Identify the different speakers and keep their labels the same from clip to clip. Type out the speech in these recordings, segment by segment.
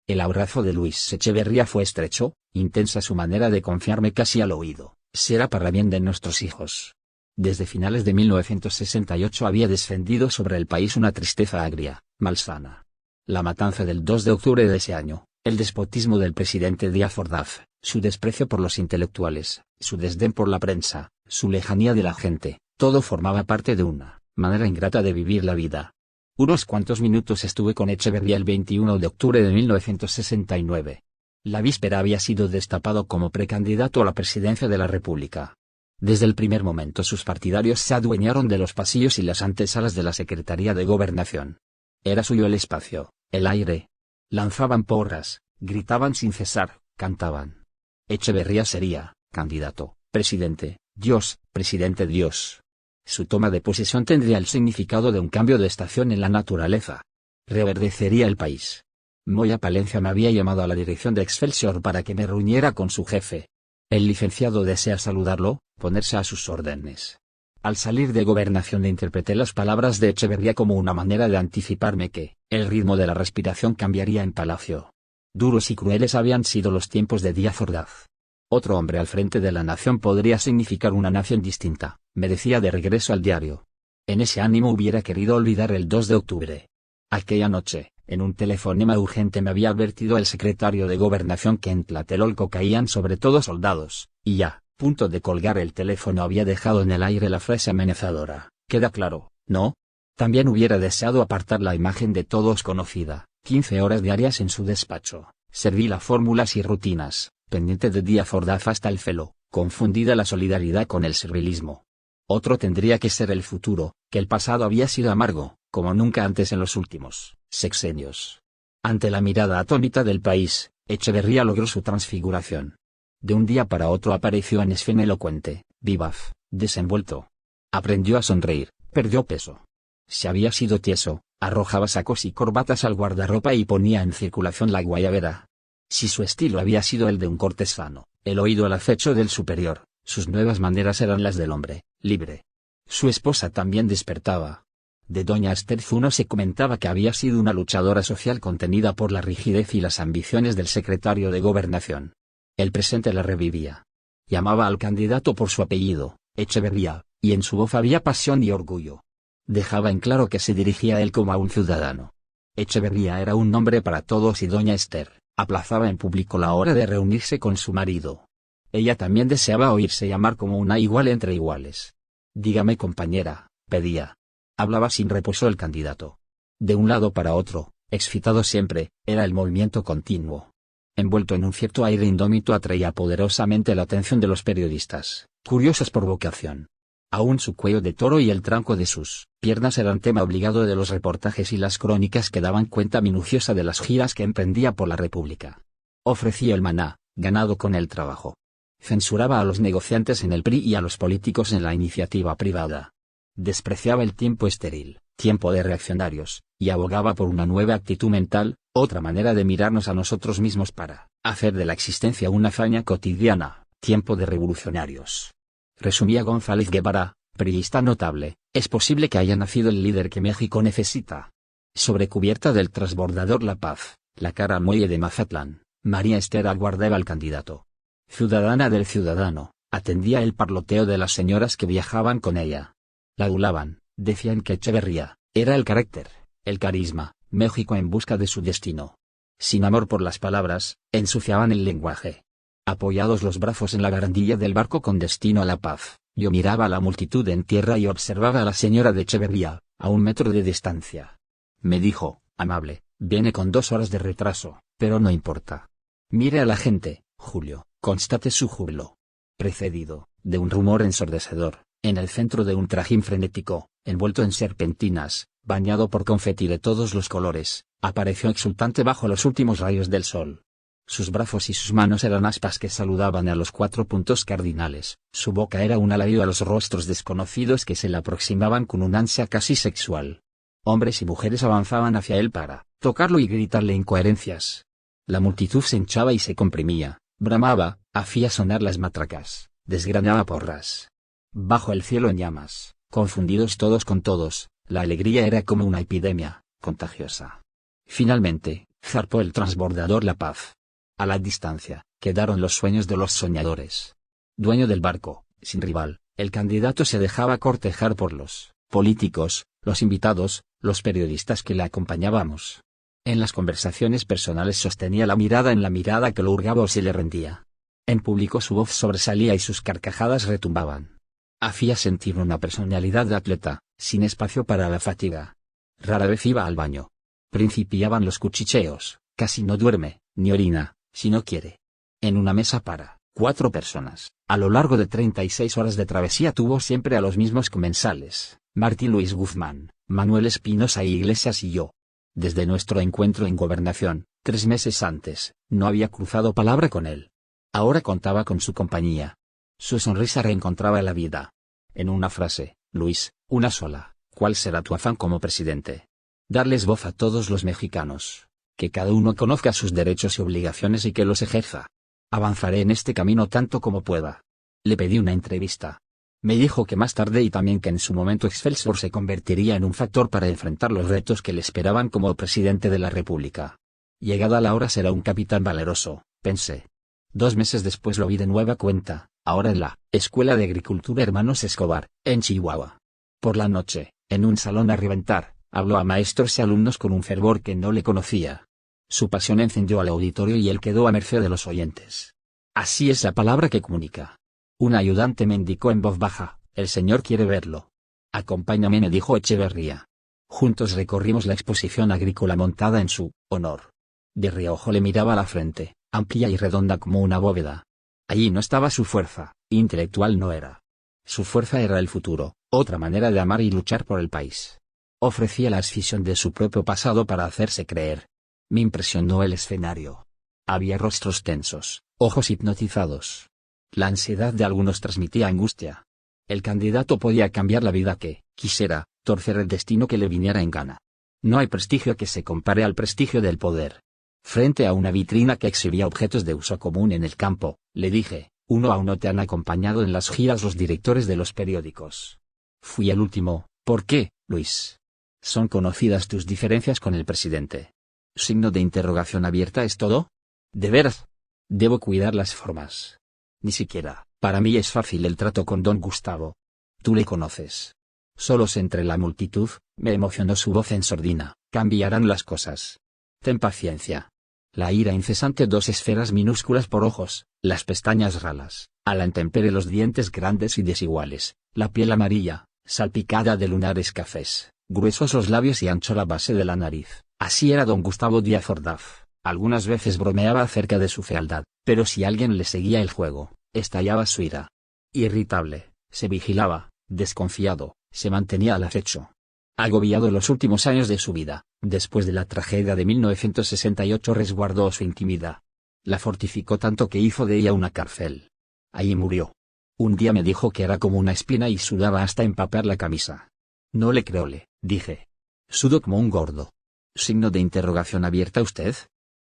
Speaker 1: El abrazo de Luis Echeverría fue estrecho, intensa su manera de confiarme casi al oído: será para bien de nuestros hijos. Desde finales de 1968 había descendido sobre el país una tristeza agria, malsana. La matanza del 2 de octubre de ese año, el despotismo del presidente Díaz Ordaz, su desprecio por los intelectuales, su desdén por la prensa, su lejanía de la gente, todo formaba parte de una manera ingrata de vivir la vida. Unos cuantos minutos estuve con Echeverría el 21 de octubre de 1969. La víspera había sido destapado como precandidato a la presidencia de la República. Desde el primer momento sus partidarios se adueñaron de los pasillos y las antesalas de la Secretaría de Gobernación. Era suyo el espacio, el aire. Lanzaban porras, gritaban sin cesar, cantaban. Echeverría sería candidato, presidente, Dios, presidente Dios. Su toma de posesión tendría el significado de un cambio de estación en la naturaleza. Reverdecería el país. Moya Palencia me había llamado a la dirección de Excelsior para que me reuniera con su jefe. El licenciado desea saludarlo, ponerse a sus órdenes. Al salir de Gobernación le interpreté las palabras de Echeverría como una manera de anticiparme que el ritmo de la respiración cambiaría en Palacio. Duros y crueles habían sido los tiempos de Díaz Ordaz. Otro hombre al frente de la nación podría significar una nación distinta, me decía de regreso al diario. En ese ánimo hubiera querido olvidar el 2 de octubre. Aquella noche, en un telefonema urgente me había advertido el secretario de Gobernación que en Tlatelolco caían sobre todo soldados, y ya, punto de colgar el teléfono, había dejado en el aire la frase amenazadora: ¿queda claro, no? También hubiera deseado apartar la imagen de todos conocida, 15 horas diarias en su despacho, servil a fórmulas y rutinas, pendiente de Díaz Ordaz hasta el celo, confundida la solidaridad con el servilismo. Otro tendría que ser el futuro, que el pasado había sido amargo, como nunca antes en los últimos sexenios. Ante la mirada atónita del país, Echeverría logró su transfiguración. De un día para otro apareció en escena elocuente, vivaz, desenvuelto. Aprendió a sonreír, perdió peso. Si había sido tieso, arrojaba sacos y corbatas al guardarropa y ponía en circulación la guayabera. Si su estilo había sido el de un cortesano, el oído al acecho del superior, sus nuevas maneras eran las del hombre libre. Su esposa también despertaba. De doña Esther Zuno se comentaba que había sido una luchadora social contenida por la rigidez y las ambiciones del secretario de Gobernación. El presente la revivía. Llamaba al candidato por su apellido, Echeverría, y en su voz había pasión y orgullo. Dejaba en claro que se dirigía a él como a un ciudadano. Echeverría era un nombre para todos y doña Esther aplazaba en público la hora de reunirse con su marido. Ella también deseaba oírse llamar como una igual entre iguales. Dígame, compañera, pedía. Hablaba sin reposo el candidato. De un lado para otro, excitado siempre, era el movimiento continuo. Envuelto en un cierto aire indómito, atraía poderosamente la atención de los periodistas, curiosos por vocación. Aún su cuello de toro y el tranco de sus piernas eran tema obligado de los reportajes y las crónicas que daban cuenta minuciosa de las giras que emprendía por la República. Ofrecía el maná, ganado con el trabajo. Censuraba a los negociantes en el PRI y a los políticos en la iniciativa privada. Despreciaba el tiempo estéril, tiempo de reaccionarios, y abogaba por una nueva actitud mental, otra manera de mirarnos a nosotros mismos para hacer de la existencia una hazaña cotidiana, tiempo de revolucionarios. Resumía González Guevara, priista notable: es posible que haya nacido el líder que México necesita. Sobre cubierta del transbordador La Paz, la cara muelle de Mazatlán, María Esther aguardaba al candidato. Ciudadana del ciudadano, atendía el parloteo de las señoras que viajaban con ella. La adulaban, decían que Echeverría era el carácter, el carisma, México en busca de su destino. Sin amor por las palabras, ensuciaban el lenguaje. Apoyados los brazos en la barandilla del barco con destino a La Paz, yo miraba a la multitud en tierra y observaba a la señora de Echeverría, a 1 metro de distancia. Me dijo, amable: viene con 2 horas de retraso, pero no importa. Mire a la gente, Julio, constate su júbilo. Precedido de un rumor ensordecedor, en el centro de un trajín frenético, envuelto en serpentinas, bañado por confeti de todos los colores, apareció exultante bajo los últimos rayos del sol. Sus brazos y sus manos eran aspas que saludaban a los 4 puntos cardinales, su boca era un halago a los rostros desconocidos que se le aproximaban con una ansia casi sexual. Hombres y mujeres avanzaban hacia él para tocarlo y gritarle incoherencias. La multitud se hinchaba y se comprimía, bramaba, hacía sonar las matracas, desgranaba porras. Bajo el cielo en llamas, confundidos todos con todos, la alegría era como una epidemia, contagiosa. Finalmente, Zarpó el transbordador La Paz. A la distancia, quedaron los sueños de los soñadores. Dueño del barco, sin rival, el candidato se dejaba cortejar por los políticos, los invitados, los periodistas que le acompañábamos. En las conversaciones personales sostenía la mirada en la mirada que lo hurgaba o se le rendía. En público su voz sobresalía y sus carcajadas retumbaban. Hacía sentir una personalidad de atleta, sin espacio para la fatiga. Rara vez iba al baño. Principiaban los cuchicheos, casi no duerme, ni orina, si no quiere. En una mesa para 4 personas, a lo largo de 36 horas de travesía tuvo siempre a los mismos comensales, Martín Luis Guzmán, Manuel Espinosa y Iglesias y yo. Desde nuestro encuentro en Gobernación, 3 meses antes, no había cruzado palabra con él. Ahora contaba con su compañía. Su sonrisa reencontraba la vida. En una frase, Luis, una sola, ¿cuál será tu afán como presidente? Darles voz a todos los mexicanos. Que cada uno conozca sus derechos y obligaciones y que los ejerza. Avanzaré en este camino tanto como pueda. Le pedí una entrevista. Me dijo que más tarde y también que en su momento Excelsior se convertiría en un factor para enfrentar los retos que le esperaban como presidente de la República. Llegada la hora será un capitán valeroso, pensé. 2 meses después lo vi de nueva cuenta, ahora en la Escuela de Agricultura Hermanos Escobar, en Chihuahua. Por la noche, en un salón a reventar, habló a maestros y alumnos con un fervor que no le conocía. Su pasión encendió al auditorio y él quedó a merced de los oyentes. Así es la palabra que comunica. Un ayudante me indicó en voz baja, el señor quiere verlo. Acompáñame, me dijo Echeverría. Juntos recorrimos la exposición agrícola montada en su honor. De reojo le miraba la frente, amplia y redonda como una bóveda. Allí no estaba su fuerza, intelectual no era. Su fuerza era el futuro, otra manera de amar y luchar por el país. Ofrecía la escisión de su propio pasado para hacerse creer. Me impresionó el escenario. Había rostros tensos, ojos hipnotizados. La ansiedad de algunos transmitía angustia. El candidato podía cambiar la vida que quisiera, torcer el destino que le viniera en gana. No hay prestigio que se compare al prestigio del poder. Frente a una vitrina que exhibía objetos de uso común en el campo, le dije, uno a uno te han acompañado en las giras los directores de los periódicos. Fui el último, ¿por qué, Luis? ¿Son conocidas tus diferencias con el presidente? ¿Signo de interrogación abierta es todo? ¿De veras? Debo cuidar las formas. Ni siquiera, para mí es fácil el trato con don Gustavo. Tú le conoces. Solos entre la multitud, me emocionó su voz en sordina, cambiarán las cosas. Ten paciencia. La ira incesante, 2 esferas minúsculas por ojos, las pestañas ralas, a la intemperie los dientes grandes y desiguales, la piel amarilla, salpicada de lunares cafés, gruesos los labios y ancho la base de la nariz. Así era don Gustavo Díaz Ordaz. Algunas veces bromeaba acerca de su fealdad, pero si alguien le seguía el juego, estallaba su ira. Irritable, se vigilaba, desconfiado, se mantenía al acecho. Agobiado en los últimos años de su vida, después de la tragedia de 1968 resguardó su intimidad. La fortificó tanto que hizo de ella una cárcel. Allí murió. Un día me dijo que era como una espina y sudaba hasta empapar la camisa. No le creo, le dije. Sudo como un gordo. ¿Signo de interrogación abierta usted?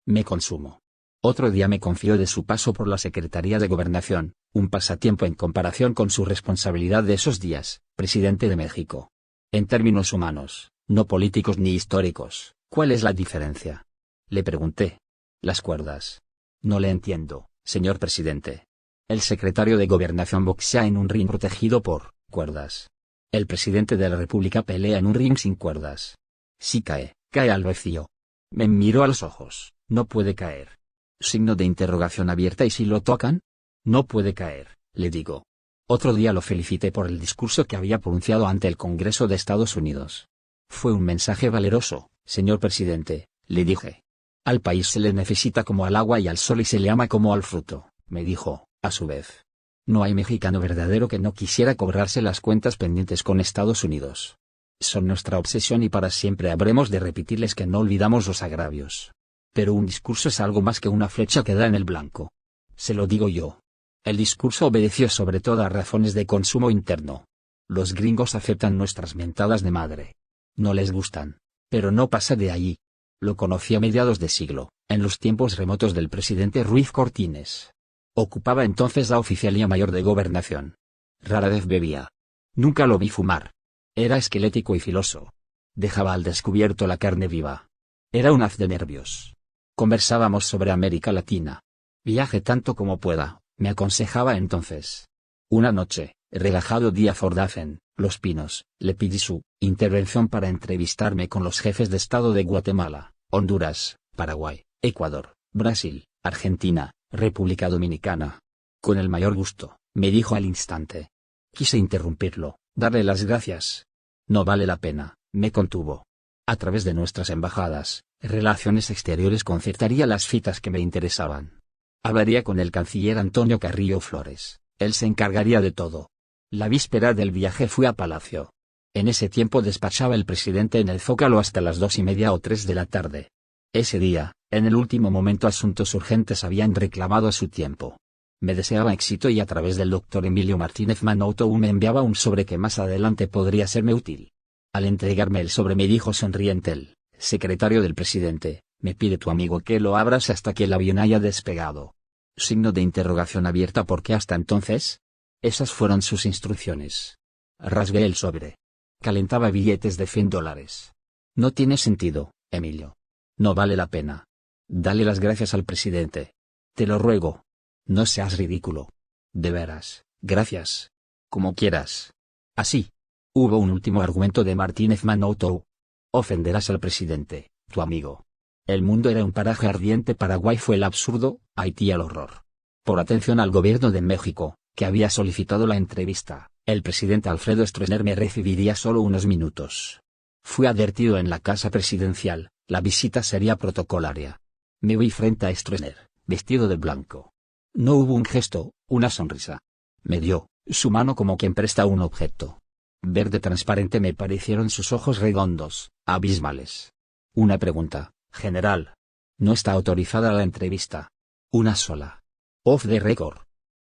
Speaker 1: Me consumo. Otro día me confió de su paso por la Secretaría de Gobernación, un pasatiempo en comparación con su responsabilidad de esos días, presidente de México. En términos humanos, no políticos ni históricos, ¿cuál es la diferencia? Le pregunté. Las cuerdas. No le entiendo, señor presidente. El secretario de Gobernación boxea en un ring protegido por cuerdas. El presidente de la República pelea en un ring sin cuerdas. Si cae, cae al vacío. Me miró a los ojos, no puede caer. Signo de interrogación abierta. ¿Y si lo tocan? No puede caer, le digo. Otro día lo felicité por el discurso que había pronunciado ante el Congreso de Estados Unidos. Fue un mensaje valeroso, señor presidente, le dije. Al país se le necesita como al agua y al sol y se le ama como al fruto, me dijo, a su vez. No hay mexicano verdadero que no quisiera cobrarse las cuentas pendientes con Estados Unidos. Son nuestra obsesión y para siempre habremos de repetirles que no olvidamos los agravios. Pero un discurso es algo más que una flecha que da en el blanco. Se lo digo yo. El discurso obedeció sobre todo a razones de consumo interno. Los gringos aceptan nuestras mentadas de madre. No les gustan, pero no pasa de allí. Lo conocí a mediados de siglo, en los tiempos remotos del presidente Ruiz Cortines. Ocupaba entonces la oficialía mayor de Gobernación. Rara vez bebía. Nunca lo vi fumar. Era esquelético y filoso. Dejaba al descubierto la carne viva. Era un haz de nervios. Conversábamos sobre América Latina. Viaje tanto como pueda, me aconsejaba entonces. Una noche, relajado día Ordaz en Los Pinos, le pedí su intervención para entrevistarme con los jefes de Estado de Guatemala, Honduras, Paraguay, Ecuador, Brasil, Argentina, República Dominicana. Con el mayor gusto, me dijo al instante. Quise interrumpirlo, darle las gracias. No vale la pena, me contuvo. A través de nuestras embajadas, Relaciones Exteriores concertaría las citas que me interesaban. Hablaría con el canciller Antonio Carrillo Flores, él se encargaría de todo. La víspera del viaje fui a Palacio. En ese tiempo despachaba el presidente en el Zócalo hasta las 2:30 o 3 de la tarde. Ese día, en el último momento asuntos urgentes habían reclamado su tiempo. Me deseaba éxito y a través del doctor Emilio Martínez Manoutou me enviaba un sobre que más adelante podría serme útil. Al entregarme el sobre me dijo sonriente el secretario del presidente, me pide tu amigo que lo abras hasta que el avión haya despegado. Signo de interrogación abierta porque hasta entonces. Esas fueron sus instrucciones. Rasgué el sobre. Calentaba billetes de $100. No tiene sentido, Emilio. No vale la pena. Dale las gracias al presidente. Te lo ruego. No seas ridículo. De veras, gracias. Como quieras. Así. Hubo un último argumento de Martínez Manoutou. Ofenderás al presidente, tu amigo. El mundo era un paraje ardiente, Paraguay fue el absurdo, Haití el horror. Por atención al gobierno de México, que había solicitado la entrevista, el presidente Alfredo Stroessner me recibiría solo unos minutos. Fui advertido en la casa presidencial, la visita sería protocolaria. Me vi frente a Stroessner, vestido de blanco. No hubo un gesto, una sonrisa. Me dio su mano como quien presta un objeto. Verde transparente me parecieron sus ojos redondos, abismales. Una pregunta, general. No está autorizada la entrevista. Una sola. Off the record.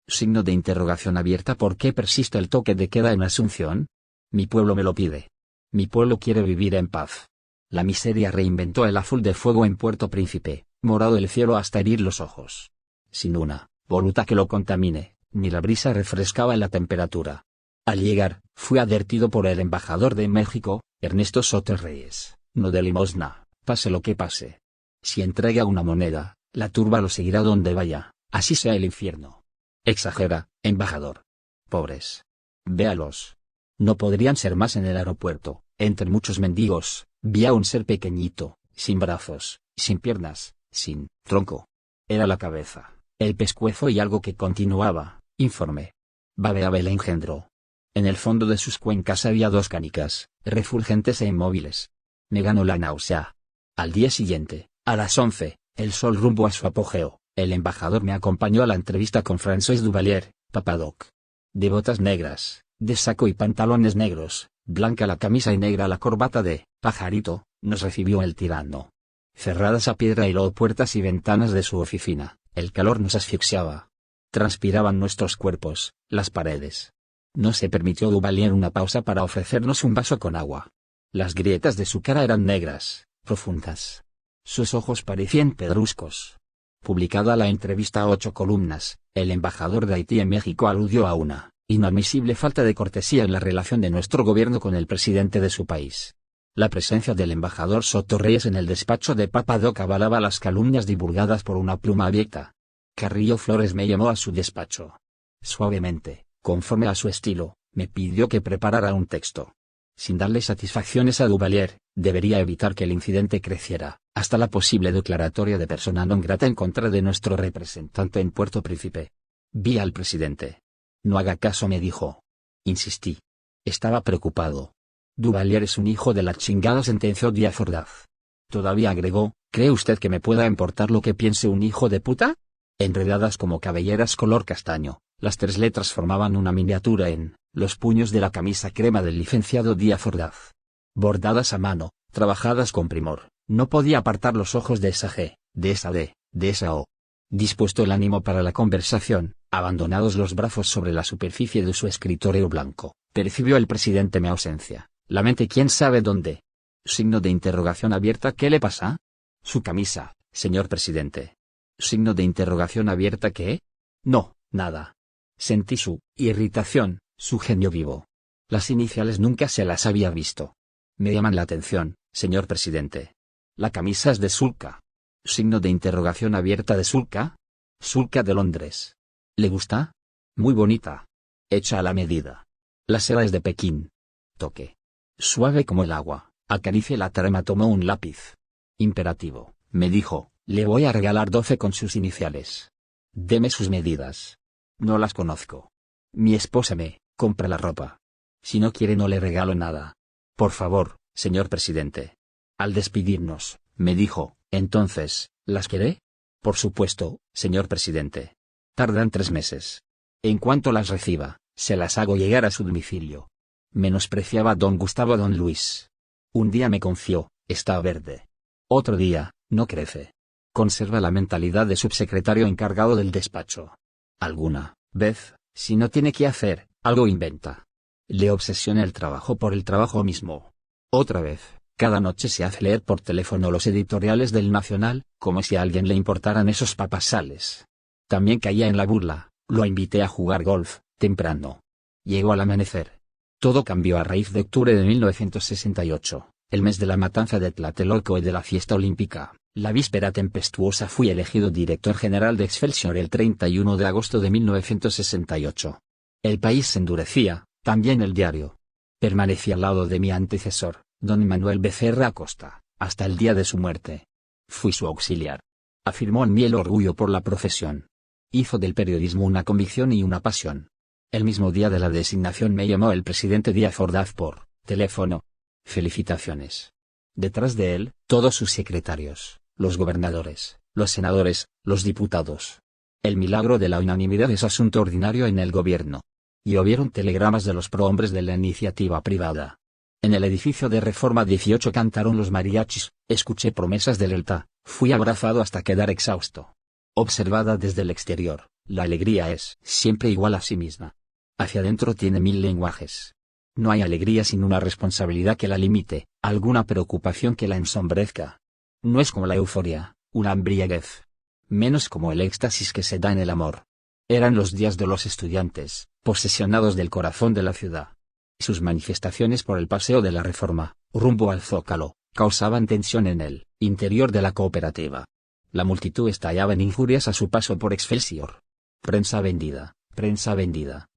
Speaker 1: Signo de interrogación abierta. ¿Por qué persiste el toque de queda en Asunción? Mi pueblo me lo pide. Mi pueblo quiere vivir en paz. La miseria reinventó el azul de fuego en Puerto Príncipe, morado el cielo hasta herir los ojos. Sin una voluta que lo contamine, ni la brisa refrescaba la temperatura. Al llegar, fui advertido por el embajador de México, Ernesto Soto Reyes, no de limosna, pase lo que pase. Si entrega una moneda, la turba lo seguirá donde vaya, así sea el infierno. Exagera, embajador. Pobres. Véalos. No podrían ser más en el aeropuerto, entre muchos mendigos, vi a un ser pequeñito, sin brazos, sin piernas, sin tronco. Era la cabeza, el pescuezo y algo que continuaba, informe. Babeaba el engendro. En el fondo de sus cuencas había dos canicas, refulgentes e inmóviles. Me ganó la náusea. Al día siguiente, a las 11, el sol rumbo a su apogeo, el embajador me acompañó a la entrevista con François Duvalier, Papadoc. De botas negras, de saco y pantalones negros, blanca la camisa y negra la corbata de pajarito, nos recibió el tirano. Cerradas a piedra hiló puertas y ventanas de su oficina, el calor nos asfixiaba. Transpiraban nuestros cuerpos, las paredes. No se permitió Duvalier una pausa para ofrecernos un vaso con agua. Las grietas de su cara eran negras, profundas. Sus ojos parecían pedruscos. Publicada la entrevista a 8 columnas, el embajador de Haití en México aludió a una inadmisible falta de cortesía en la relación de nuestro gobierno con el presidente de su país. La presencia del embajador Soto Reyes en el despacho de Papadoc avalaba las calumnias divulgadas por una pluma abyecta. Carrillo Flores me llamó a su despacho. Suavemente, conforme a su estilo, me pidió que preparara un texto. Sin darle satisfacciones a Duvalier, debería evitar que el incidente creciera, hasta la posible declaratoria de persona non grata en contra de nuestro representante en Puerto Príncipe. Vi al presidente. No haga caso, me dijo. Insistí. Estaba preocupado. Duvalier es un hijo de la chingada, sentenció Díaz Ordaz. Todavía agregó, ¿cree usted que me pueda importar lo que piense un hijo de puta? Enredadas como cabelleras color castaño, las 3 letras formaban una miniatura en los puños de la camisa crema del licenciado Díaz Ordaz. Bordadas a mano, trabajadas con primor, no podía apartar los ojos de esa G, de esa D, de esa O. Dispuesto el ánimo para la conversación, abandonados los brazos sobre la superficie de su escritorio blanco, percibió el presidente mi ausencia, la mente quién sabe dónde. Signo de interrogación abierta. ¿Qué le pasa? Su camisa, señor presidente. Signo de interrogación abierta. ¿Qué? No, nada. Sentí su irritación, su genio vivo. Las iniciales nunca se las había visto. Me llaman la atención, señor presidente. La camisa es de sulca. Signo de interrogación abierta de Sulca. Sulca de Londres. ¿Le gusta? Muy bonita. Hecha a la medida. La seda es de Pekín. Toque. Suave como el agua. Acaricie la trama. Tomó un lápiz. Imperativo, me dijo, le voy a regalar 12 con sus iniciales. Deme sus medidas. No las conozco. Mi esposa me compra la ropa. Si no quiere no le regalo nada. Por favor, señor presidente. Al despedirnos, me dijo, entonces, ¿las quiere? Por supuesto, señor presidente. Tardan 3 meses. En cuanto las reciba, se las hago llegar a su domicilio. Menospreciaba a don Gustavo a don Luis. Un día me confió, está verde. Otro día, no crece. Conserva la mentalidad de subsecretario encargado del despacho. Alguna vez, si no tiene que hacer, algo inventa. Le obsesiona el trabajo por el trabajo mismo. Otra vez, cada noche se hace leer por teléfono los editoriales del Nacional, como si a alguien le importaran esos papasales. También caía en la burla, lo invité a jugar golf, temprano. Llegó al amanecer. Todo cambió a raíz de octubre de 1968, el mes de la matanza de Tlatelolco y de la fiesta olímpica. La víspera tempestuosa fui elegido director general de Excelsior el 31 de agosto de 1968. El país se endurecía, también el diario. Permanecí al lado de mi antecesor, don Manuel Becerra Acosta, hasta el día de su muerte. Fui su auxiliar. Afirmó en mí el orgullo por la profesión. Hizo del periodismo una convicción y una pasión. El mismo día de la designación me llamó el presidente Díaz Ordaz por teléfono. Felicitaciones. Detrás de él, todos sus secretarios, los gobernadores, los senadores, los diputados. El milagro de la unanimidad es asunto ordinario en el gobierno. Llovieron telegramas de los prohombres de la iniciativa privada. En el edificio de Reforma 18 cantaron los mariachis, escuché promesas de lealtad, fui abrazado hasta quedar exhausto. Observada desde el exterior, la alegría es siempre igual a sí misma. Hacia adentro tiene 1000 lenguajes. No hay alegría sin una responsabilidad que la limite, alguna preocupación que la ensombrezca. No es como la euforia, una embriaguez. Menos como el éxtasis que se da en el amor. Eran los días de los estudiantes, posesionados del corazón de la ciudad. Sus manifestaciones por el Paseo de la Reforma, rumbo al Zócalo, causaban tensión en el interior de la cooperativa. La multitud estallaba en injurias a su paso por Excelsior. Prensa vendida,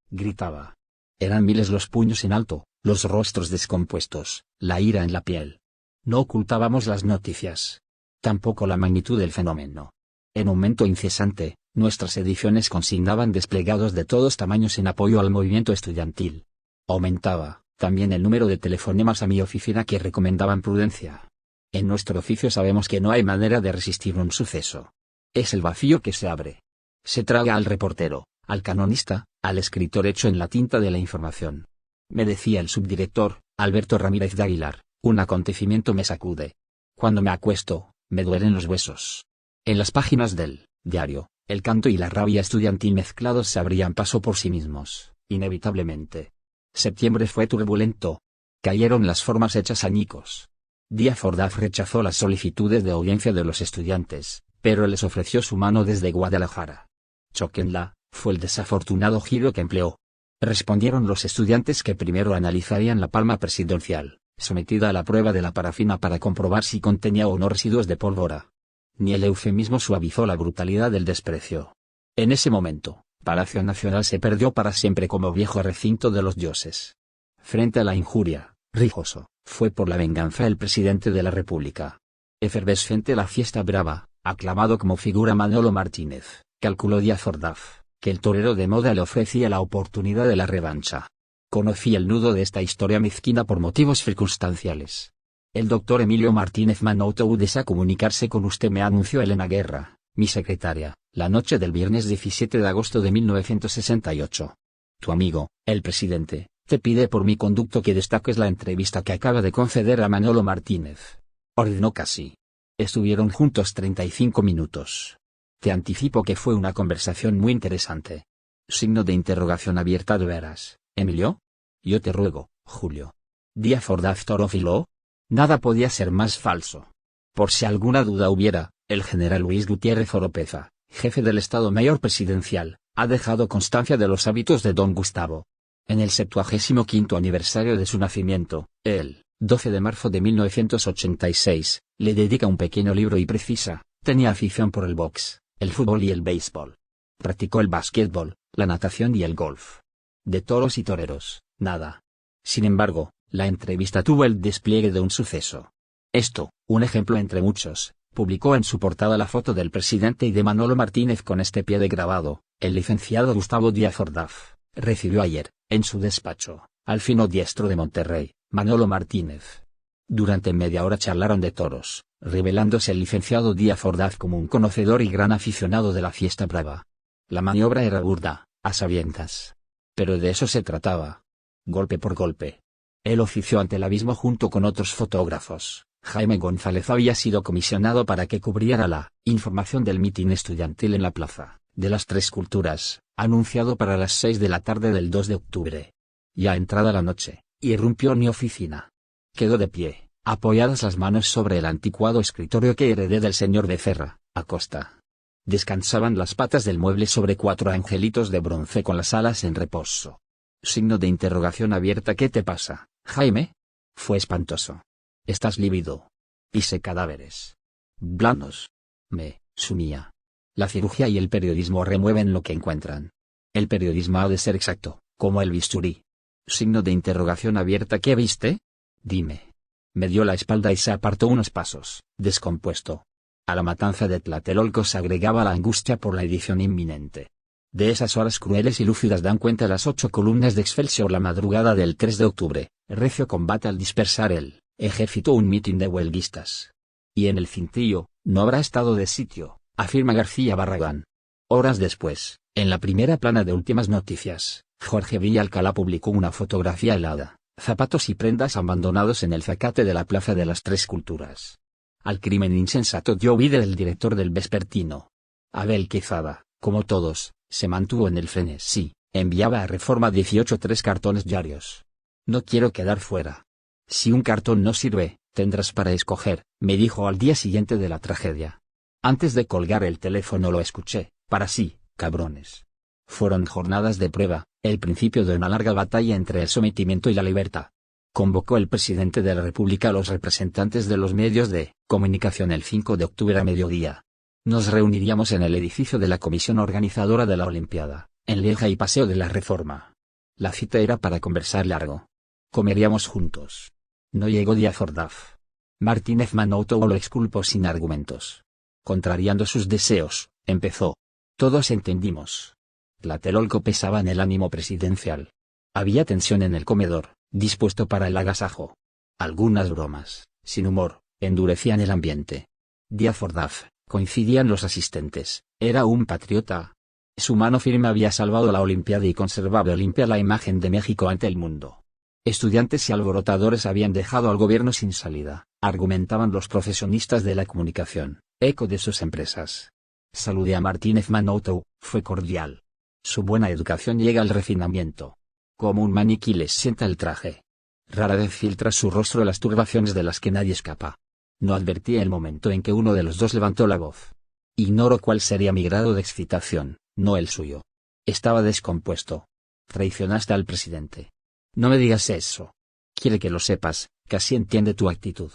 Speaker 1: gritaba. Eran miles los puños en alto, los rostros descompuestos, la ira en la piel. No ocultábamos las noticias. Tampoco la magnitud del fenómeno. En aumento incesante, nuestras ediciones consignaban desplegados de todos tamaños en apoyo al movimiento estudiantil. Aumentaba, también el número de telefonemas a mi oficina que recomendaban prudencia. En nuestro oficio sabemos que no hay manera de resistir un suceso. Es el vacío que se abre. Se traga al reportero, al canonista, al escritor hecho en la tinta de la información. Me decía el subdirector, Alberto Ramírez de Aguilar, un acontecimiento me sacude. Cuando me acuesto, me duelen los huesos. En las páginas del diario, el canto y la rabia estudiantil mezclados se abrían paso por sí mismos, inevitablemente. Septiembre fue turbulento. Cayeron las formas hechas añicos. Díaz Ordaz rechazó las solicitudes de audiencia de los estudiantes, pero les ofreció su mano desde Guadalajara. Chóquenla, fue el desafortunado giro que empleó. Respondieron los estudiantes que primero analizarían la palma presidencial, sometida a la prueba de la parafina para comprobar si contenía o no residuos de pólvora. Ni el eufemismo suavizó la brutalidad del desprecio. En ese momento, Palacio Nacional se perdió para siempre como viejo recinto de los dioses. Frente a la injuria, rijoso, fue por la venganza el presidente de la República. Efervescente la fiesta brava, aclamado como figura Manolo Martínez, calculó Díaz Ordaz, que el torero de moda le ofrecía la oportunidad de la revancha. Conocí el nudo de esta historia mezquina por motivos circunstanciales. El doctor Emilio Martínez Manouto desea comunicarse con usted, me anunció Elena Guerra, mi secretaria, la noche del viernes 17 de agosto de 1968. Tu amigo, el presidente, te pide por mi conducto que destaques la entrevista que acaba de conceder a Manolo Martínez. Ordenó casi. Estuvieron juntos 35 minutos. Te anticipo que fue una conversación muy interesante. Signo de interrogación abierta. ¿De veras, Emilio? Yo te ruego, Julio. Díaz Ordaz Torofilo. Nada podía ser más falso. Por si alguna duda hubiera, el general Luis Gutiérrez Oropeza, jefe del Estado Mayor Presidencial, ha dejado constancia de los hábitos de don Gustavo. En el 75º aniversario de su nacimiento, el 12 de marzo de 1986, le dedica un pequeño libro y precisa, Tenía afición por el box, el fútbol y el béisbol. Practicó el básquetbol, la natación y el golf. De toros y toreros, nada. Sin embargo, la entrevista tuvo el despliegue de un suceso. Esto, un ejemplo entre muchos, publicó en su portada la foto del presidente y de Manolo Martínez con este pie de grabado: el licenciado Gustavo Díaz Ordaz recibió ayer, en su despacho, al fino diestro de Monterrey, Manolo Martínez. Durante media hora charlaron de toros, revelándose el licenciado Díaz Ordaz como un conocedor y gran aficionado de la fiesta brava. La maniobra era burda, a sabiendas. Pero de eso se trataba. Golpe por golpe. Él ofició ante el abismo junto con otros fotógrafos. Jaime González había sido comisionado para que cubriera la información del mitin estudiantil en la Plaza de las Tres Culturas, anunciado para las 6 de la tarde del 2 de octubre. Ya entrada la noche, irrumpió en mi oficina. Quedó de pie, apoyadas las manos sobre el anticuado escritorio que heredé del señor Becerra, Acosta. Descansaban las patas del mueble sobre 4 angelitos de bronce con las alas en reposo. Signo de interrogación abierta. ¿Qué te pasa, Jaime? Fue espantoso. Estás lívido. Pise cadáveres. Blanos. Me sumía. La cirugía y el periodismo remueven lo que encuentran. El periodismo ha de ser exacto, como el bisturí. Signo de interrogación abierta. ¿Qué viste? Dime. Me dio la espalda y se apartó unos pasos, descompuesto. A la matanza de Tlatelolco se agregaba la angustia por la edición inminente. De esas horas crueles y lúcidas dan cuenta las 8 columnas de Excelsior la madrugada del 3 de octubre, recio combate al dispersar el ejército un mitin de huelguistas. Y en el cintillo, no habrá estado de sitio, afirma García Barragán. Horas después, en la primera plana de Últimas Noticias, Jorge Villalcalá publicó una fotografía helada, zapatos y prendas abandonados en el zacate de la Plaza de las Tres Culturas. Al crimen insensato dio vida el director del vespertino. Abel Quezada, como todos, se mantuvo en el frenesí, enviaba a Reforma 18 3 cartones diarios. No quiero quedar fuera. Si un cartón no sirve, tendrás para escoger, me dijo al día siguiente de la tragedia. Antes de colgar el teléfono lo escuché: para sí, cabrones. Fueron jornadas de prueba, el principio de una larga batalla entre el sometimiento y la libertad. Convocó el presidente de la República a los representantes de los medios de comunicación el 5 de octubre a mediodía. Nos reuniríamos en el edificio de la comisión organizadora de la Olimpiada, en Lieja y Paseo de la Reforma. La cita era para conversar largo. Comeríamos juntos. No llegó Díaz Ordaz. Martínez Manouto lo exculpó sin argumentos. Contrariando sus deseos, empezó. Todos entendimos. Tlatelolco pesaba en el ánimo presidencial. Había tensión en el comedor, dispuesto para el agasajo. Algunas bromas, sin humor, endurecían el ambiente. Díaz Ordaz, coincidían los asistentes, era un patriota. Su mano firme había salvado la Olimpiada y conservaba limpia la imagen de México ante el mundo. Estudiantes y alborotadores habían dejado al gobierno sin salida, argumentaban los profesionistas de la comunicación, eco de sus empresas. Saludé a Martínez Manouto, fue cordial. Su buena educación llega al refinamiento. Como un maniquí les sienta el traje. Rara vez filtra su rostro las turbaciones de las que nadie escapa. No advertí el momento en que uno de los dos levantó la voz. Ignoro cuál sería mi grado de excitación, no el suyo. Estaba descompuesto. Traicionaste al presidente. No me digas eso. Quiere que lo sepas, casi entiende tu actitud.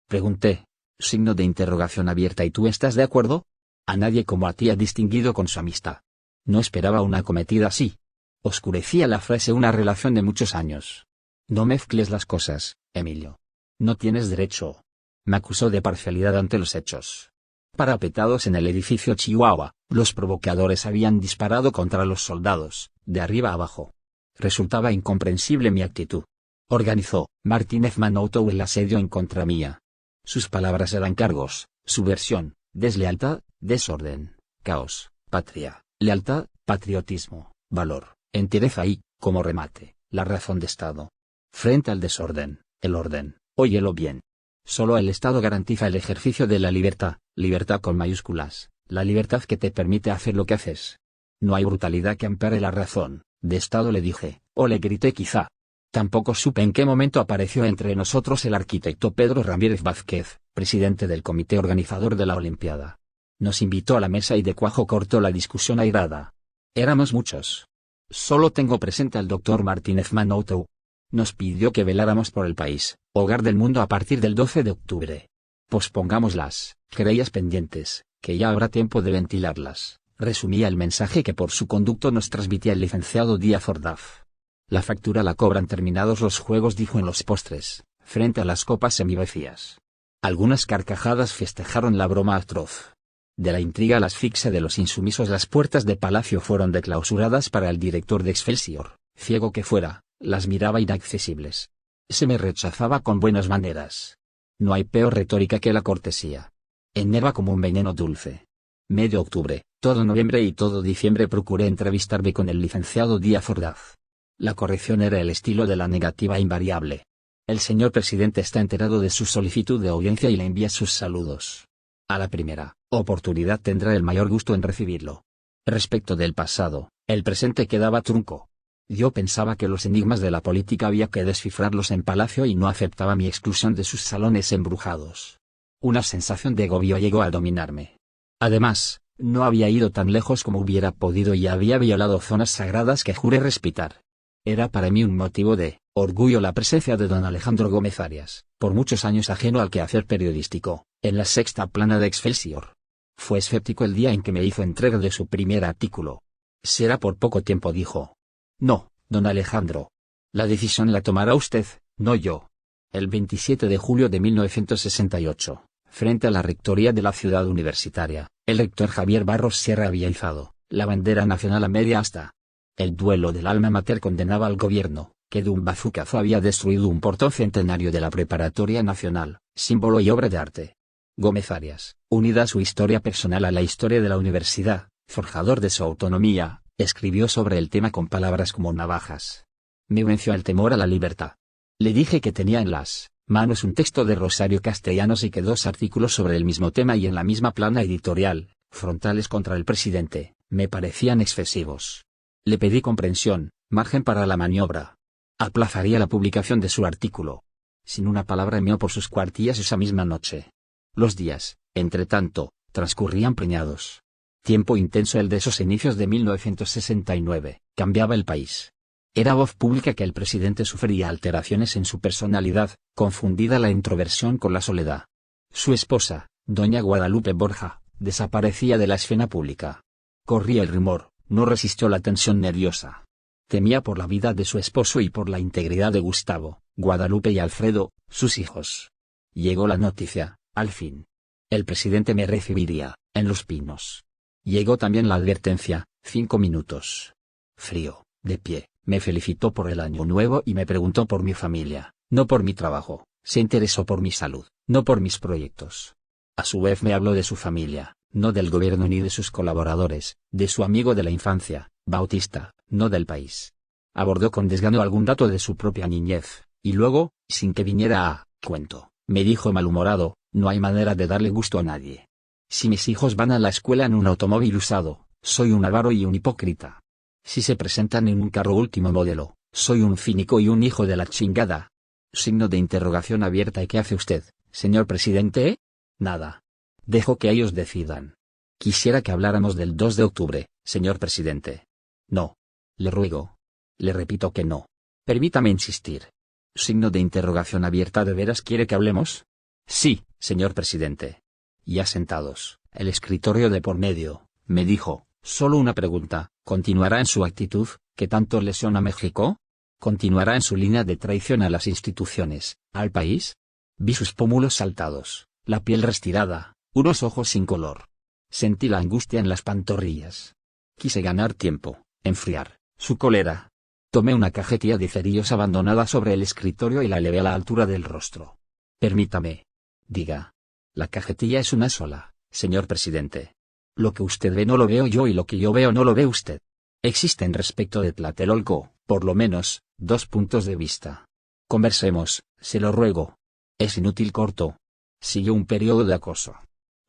Speaker 1: Pregunté. Signo de interrogación abierta. ¿Y tú estás de acuerdo? A nadie como a ti ha distinguido con su amistad. No esperaba una acometida así. Oscurecía la frase una relación de muchos años. No mezcles las cosas, Emilio. No tienes derecho. Me acusó de parcialidad ante los hechos. Parapetados en el edificio Chihuahua, los provocadores habían disparado contra los soldados, de arriba a abajo. Resultaba incomprensible mi actitud. Organizó Martínez Manouto el asedio en contra mía. Sus palabras eran cargos, subversión, deslealtad, desorden, caos, patria, lealtad, patriotismo, valor, entereza y, como remate, la razón de Estado. Frente al desorden, el orden, óyelo bien. Solo el Estado garantiza el ejercicio de la libertad, libertad con mayúsculas, la libertad que te permite hacer lo que haces. No hay brutalidad que ampare la razón de Estado, le dije, o le grité quizá. Tampoco supe en qué momento apareció entre nosotros el arquitecto Pedro Ramírez Vázquez, presidente del comité organizador de la Olimpiada. Nos invitó a la mesa y de cuajo cortó la discusión airada. Éramos muchos. Solo tengo presente al doctor Martínez Manouto. Nos pidió que veláramos por el país, hogar del mundo a partir del 12 de octubre. Pospongamos las querellas pendientes, que ya habrá tiempo de ventilarlas, resumía el mensaje que por su conducto nos transmitía el licenciado Díaz Ordaz. La factura la cobran terminados los juegos, dijo en los postres, frente a las copas semivacías. Algunas carcajadas festejaron la broma atroz. De la intriga a la asfixia de los insumisos, las puertas de Palacio fueron declausuradas para el director de Excelsior, ciego que fuera, las miraba inaccesibles. Se me rechazaba con buenas maneras. No hay peor retórica que la cortesía. Enerva como un veneno dulce. Medio octubre, todo noviembre y todo diciembre procuré entrevistarme con el licenciado Díaz Ordaz. La corrección era el estilo de la negativa invariable. El señor presidente está enterado de su solicitud de audiencia y le envía sus saludos. A la primera oportunidad tendrá el mayor gusto en recibirlo. Respecto del pasado, el presente quedaba trunco. Yo pensaba que los enigmas de la política había que descifrarlos en Palacio y no aceptaba mi exclusión de sus salones embrujados. Una sensación de agobio llegó a dominarme. Además, no había ido tan lejos como hubiera podido y había violado zonas sagradas que juré respetar. Era para mí un motivo de orgullo la presencia de don Alejandro Gómez Arias, por muchos años ajeno al quehacer periodístico, en la sexta plana de Excelsior. Fue escéptico el día en que me hizo entrega de su primer artículo. Será por poco tiempo, dijo. No, don Alejandro. La decisión la tomará usted, no yo. El 27 de julio de 1968, frente a la rectoría de la ciudad universitaria, el rector Javier Barros Sierra había izado la bandera nacional a media asta. El duelo del alma mater condenaba al gobierno, que de un bazucazo había destruido un portón centenario de la Preparatoria Nacional, símbolo y obra de arte. Gómez Arias, unida su historia personal a la historia de la universidad, forjador de su autonomía, escribió sobre el tema con palabras como navajas. Me venció el temor a la libertad. Le dije que tenía en las manos un texto de Rosario Castellanos y que 2 artículos sobre el mismo tema y en la misma plana editorial, frontales contra el presidente, me parecían excesivos. Le pedí comprensión, margen para la maniobra. Aplazaría la publicación de su artículo. Sin una palabra envió por sus cuartillas esa misma noche. Los días, entre tanto, transcurrían preñados. Tiempo intenso el de esos inicios de 1969, cambiaba el país. Era voz pública que el presidente sufría alteraciones en su personalidad, confundida la introversión con la soledad. Su esposa, doña Guadalupe Borja, desaparecía de la escena pública. Corría el rumor, no resistió la tensión nerviosa. Temía por la vida de su esposo y por la integridad de Gustavo, Guadalupe y Alfredo, sus hijos. Llegó la noticia, al fin. El presidente me recibiría, en Los Pinos. Llegó también la advertencia, 5 minutos. Frío, de pie, me felicitó por el año nuevo y me preguntó por mi familia, no por mi trabajo, se interesó por mi salud, no por mis proyectos. A su vez me habló de su familia, no del gobierno ni de sus colaboradores, de su amigo de la infancia, Bautista, no del país. Abordó con desgano algún dato de su propia niñez, y luego, sin que viniera a cuento, me dijo malhumorado, no hay manera de darle gusto a nadie. Si mis hijos van a la escuela en un automóvil usado, soy un avaro y un hipócrita. Si se presentan en un carro último modelo, soy un cínico y un hijo de la chingada. Signo de interrogación abierta. ¿Y qué hace usted, señor presidente? Nada. Dejo que ellos decidan. Quisiera que habláramos del 2 de octubre, señor presidente. No. Le ruego. Le repito que no. Permítame insistir. Signo de interrogación abierta. ¿De veras quiere que hablemos? Sí, señor presidente. Ya sentados, el escritorio de por medio, me dijo, solo una pregunta, ¿continuará en su actitud, que tanto lesiona a México? ¿Continuará en su línea de traición a las instituciones, al país? Vi sus pómulos saltados, la piel restirada, unos ojos sin color. Sentí la angustia en las pantorrillas. Quise ganar tiempo, enfriar su cólera. Tomé una cajetilla de cerillos abandonada sobre el escritorio y la elevé a la altura del rostro. Permítame. Diga. La cajetilla es una sola, señor presidente. Lo que usted ve no lo veo yo y lo que yo veo no lo ve usted. Existen respecto de Tlatelolco, por lo menos, 2 puntos de vista. Conversemos, se lo ruego. Es inútil. Corto. Siguió un periodo de acoso.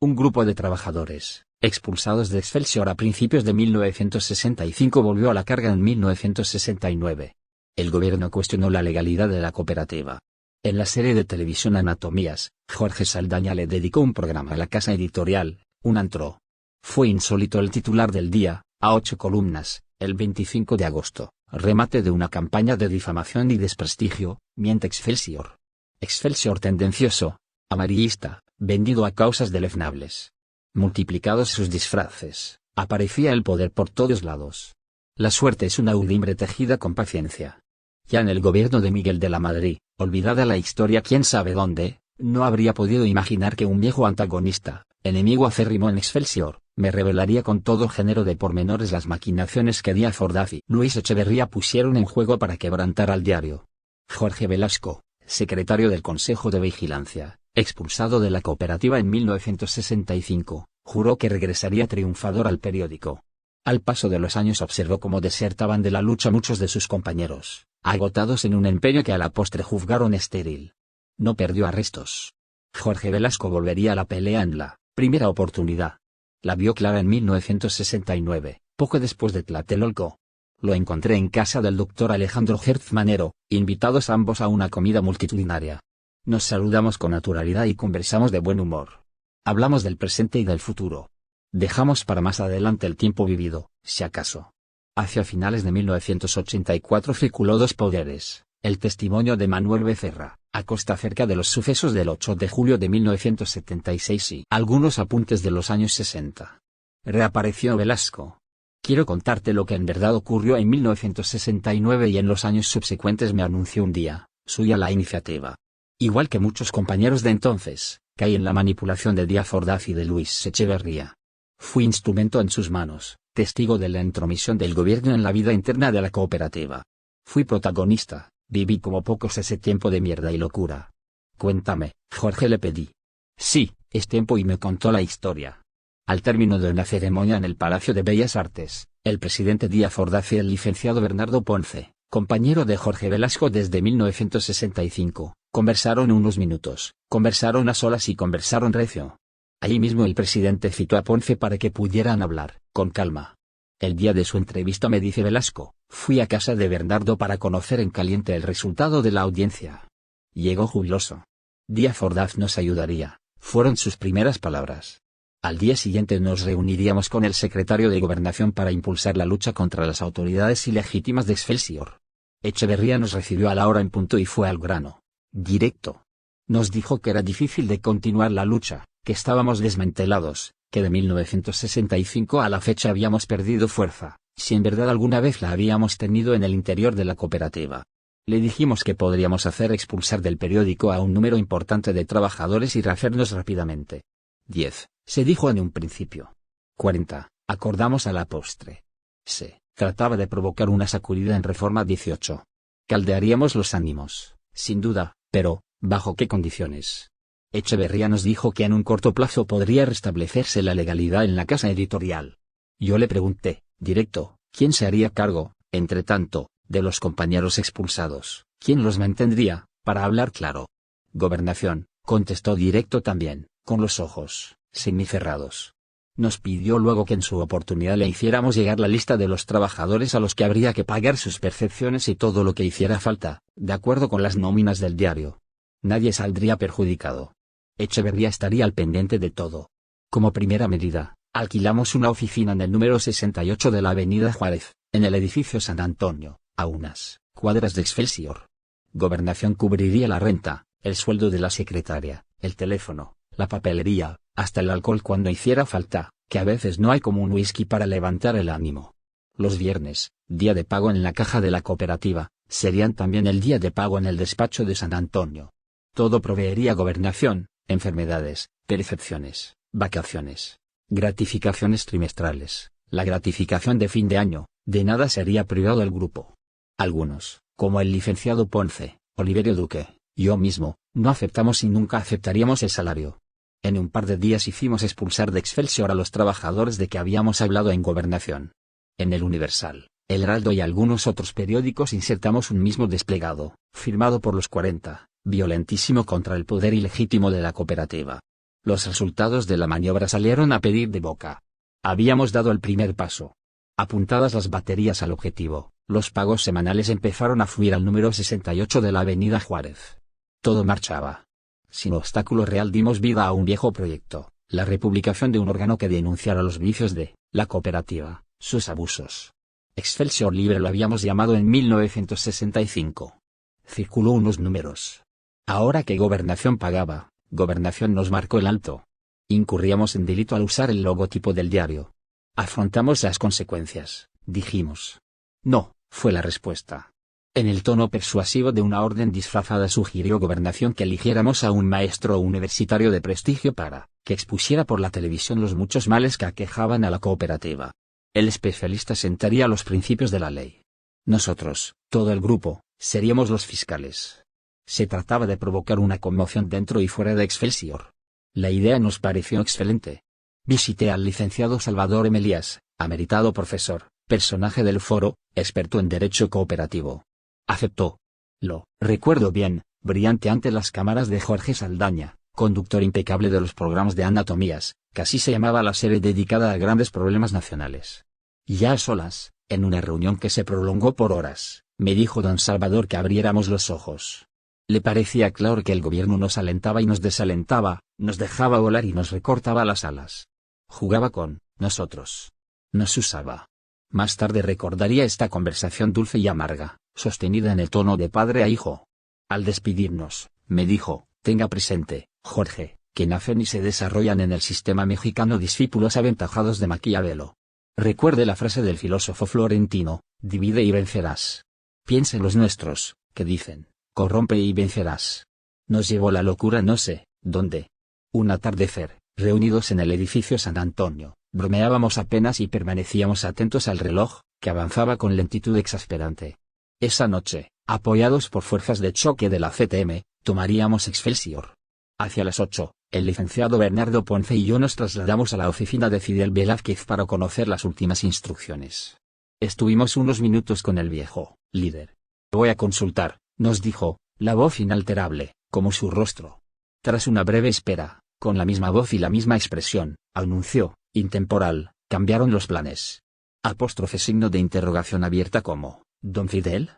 Speaker 1: Un grupo de trabajadores, expulsados de Excelsior a principios de 1965, volvió a la carga en 1969. El gobierno cuestionó la legalidad de la cooperativa. En la serie de televisión Anatomías, Jorge Saldaña le dedicó un programa a la casa editorial, un antro. Fue insólito el titular del día, a 8 columnas, el 25 de agosto, remate de una campaña de difamación y desprestigio, miente Excelsior. Excelsior tendencioso, amarillista, vendido a causas deleznables. Multiplicados sus disfraces, aparecía el poder por todos lados. La suerte es una urdimbre tejida con paciencia. Ya en el gobierno de Miguel de la Madrid, olvidada la historia quién sabe dónde, no habría podido imaginar que un viejo antagonista, enemigo acérrimo en Excelsior, me revelaría con todo género de pormenores las maquinaciones que Díaz Ordaz y Luis Echeverría pusieron en juego para quebrantar al diario. Jorge Velasco, secretario del Consejo de Vigilancia, expulsado de la cooperativa en 1965, juró que regresaría triunfador al periódico. Al paso de los años observó cómo desertaban de la lucha muchos de sus compañeros, agotados en un empeño que a la postre juzgaron estéril. No perdió arrestos. Jorge Velasco volvería a la pelea en la primera oportunidad. La vio clara en 1969, poco después de Tlatelolco. Lo encontré en casa del doctor Alejandro Hertz Manero, invitados ambos a una comida multitudinaria. Nos saludamos con naturalidad y conversamos de buen humor. Hablamos del presente y del futuro. Dejamos para más adelante el tiempo vivido, si acaso. Hacia finales de 1984 circuló Dos Poderes, el testimonio de Manuel Becerra, Acosta acerca de los sucesos del 8 de julio de 1976 y algunos apuntes de los años 60. Reapareció Velasco. Quiero contarte lo que en verdad ocurrió en 1969 y en los años subsecuentes, me anunció un día, suya la iniciativa. Igual que muchos compañeros de entonces, caí en la manipulación de Díaz Ordaz y de Luis Echeverría. Fui instrumento en sus manos, testigo de la intromisión del gobierno en la vida interna de la cooperativa. Fui protagonista, viví como pocos ese tiempo de mierda y locura. Cuéntame, Jorge, le pedí. Sí, es tiempo, y me contó la historia. Al término de una ceremonia en el Palacio de Bellas Artes, el presidente Díaz Ordaz y el licenciado Bernardo Ponce, compañero de Jorge Velasco desde 1965, conversaron unos minutos, conversaron a solas y conversaron recio. Allí mismo el presidente citó a Ponce para que pudieran hablar, con calma. El día de su entrevista, me dice Velasco, fui a casa de Bernardo para conocer en caliente el resultado de la audiencia. Llegó jubiloso. Díaz Ordaz nos ayudaría, fueron sus primeras palabras. Al día siguiente nos reuniríamos con el secretario de Gobernación para impulsar la lucha contra las autoridades ilegítimas de Excelsior. Echeverría nos recibió a la hora en punto y fue al grano, directo. Nos dijo que era difícil de continuar la lucha, que estábamos desmantelados, que de 1965 a la fecha habíamos perdido fuerza, si en verdad alguna vez la habíamos tenido en el interior de la cooperativa. Le dijimos que podríamos hacer expulsar del periódico a un número importante de trabajadores y rehacernos rápidamente. 10, se dijo en un principio. 40, acordamos a la postre. Se trataba de provocar una sacudida en Reforma 18. Caldearíamos los ánimos, sin duda, pero, ¿bajo qué condiciones? Echeverría nos dijo que en un corto plazo podría restablecerse la legalidad en la casa editorial. Yo le pregunté, directo, ¿quién se haría cargo, entre tanto, de los compañeros expulsados? ¿Quién los mantendría, para hablar claro? Gobernación, contestó directo también, con los ojos semicerrados. Nos pidió luego que en su oportunidad le hiciéramos llegar la lista de los trabajadores a los que habría que pagar sus percepciones y todo lo que hiciera falta, de acuerdo con las nóminas del diario. Nadie saldría perjudicado. Echeverría estaría al pendiente de todo. Como primera medida, alquilamos una oficina en el número 68 de la Avenida Juárez, en el edificio San Antonio, a unas cuadras de Excelsior. Gobernación cubriría la renta, el sueldo de la secretaria, el teléfono, la papelería, hasta el alcohol cuando hiciera falta, que a veces no hay como un whisky para levantar el ánimo. Los viernes, día de pago en la caja de la cooperativa, serían también el día de pago en el despacho de San Antonio. Todo proveería Gobernación, enfermedades, percepciones, vacaciones, gratificaciones trimestrales, la gratificación de fin de año, de nada sería privado el grupo. Algunos, como el licenciado Ponce, Oliverio Duque, yo mismo, no aceptamos y nunca aceptaríamos el salario. En un par de días hicimos expulsar de Excelsior a los trabajadores de que habíamos hablado en Gobernación. En el Universal, El Heraldo y algunos otros periódicos insertamos un mismo desplegado, firmado por los 40, violentísimo contra el poder ilegítimo de la cooperativa. Los resultados de la maniobra salieron a pedir de boca. Habíamos dado el primer paso. Apuntadas las baterías al objetivo, los pagos semanales empezaron a fluir al número 68 de la Avenida Juárez. Todo marchaba. Sin obstáculo real dimos vida a un viejo proyecto, la republicación de un órgano que denunciara los vicios de la cooperativa, sus abusos. Excelsior Libre lo habíamos llamado en 1965. Circuló unos números. Ahora que Gobernación pagaba, Gobernación nos marcó el alto. Incurríamos en delito al usar el logotipo del diario. Afrontamos las consecuencias, dijimos. No, fue la respuesta. En el tono persuasivo de una orden disfrazada sugirió Gobernación que eligiéramos a un maestro universitario de prestigio para que expusiera por la televisión los muchos males que aquejaban a la cooperativa. El especialista sentaría los principios de la ley. Nosotros, todo el grupo, seríamos los fiscales. Se trataba de provocar una conmoción dentro y fuera de Excelsior. La idea nos pareció excelente. Visité al licenciado Salvador Emelías, ameritado profesor, personaje del foro, experto en derecho cooperativo. Aceptó. Lo recuerdo bien, brillante ante las cámaras de Jorge Saldaña, conductor impecable de los programas de anatomías, que así se llamaba la serie dedicada a grandes problemas nacionales. Ya a solas, en una reunión que se prolongó por horas, me dijo don Salvador que abriéramos los ojos. Le parecía claro que el gobierno nos alentaba y nos desalentaba, nos dejaba volar y nos recortaba las alas. Jugaba con nosotros. Nos usaba. Más tarde recordaría esta conversación dulce y amarga, sostenida en el tono de padre a hijo. Al despedirnos, me dijo, tenga presente, Jorge, que nacen y se desarrollan en el sistema mexicano discípulos aventajados de Maquiavelo. Recuerde la frase del filósofo florentino, divide y vencerás. Piensa en los nuestros, que dicen, corrompe y vencerás. Nos llevó la locura no sé, dónde. Un atardecer, reunidos en el edificio San Antonio, bromeábamos apenas y permanecíamos atentos al reloj, que avanzaba con lentitud exasperante. Esa noche, apoyados por fuerzas de choque de la CTM, tomaríamos Excelsior. Hacia las 8, el licenciado Bernardo Ponce y yo nos trasladamos a la oficina de Fidel Velázquez para conocer las últimas instrucciones. Estuvimos unos minutos con el viejo líder. Voy a consultar, nos dijo, la voz inalterable, como su rostro. Tras una breve espera, con la misma voz y la misma expresión, anunció, intemporal, cambiaron los planes. Apóstrofe signo de interrogación abierta como, ¿don Fidel?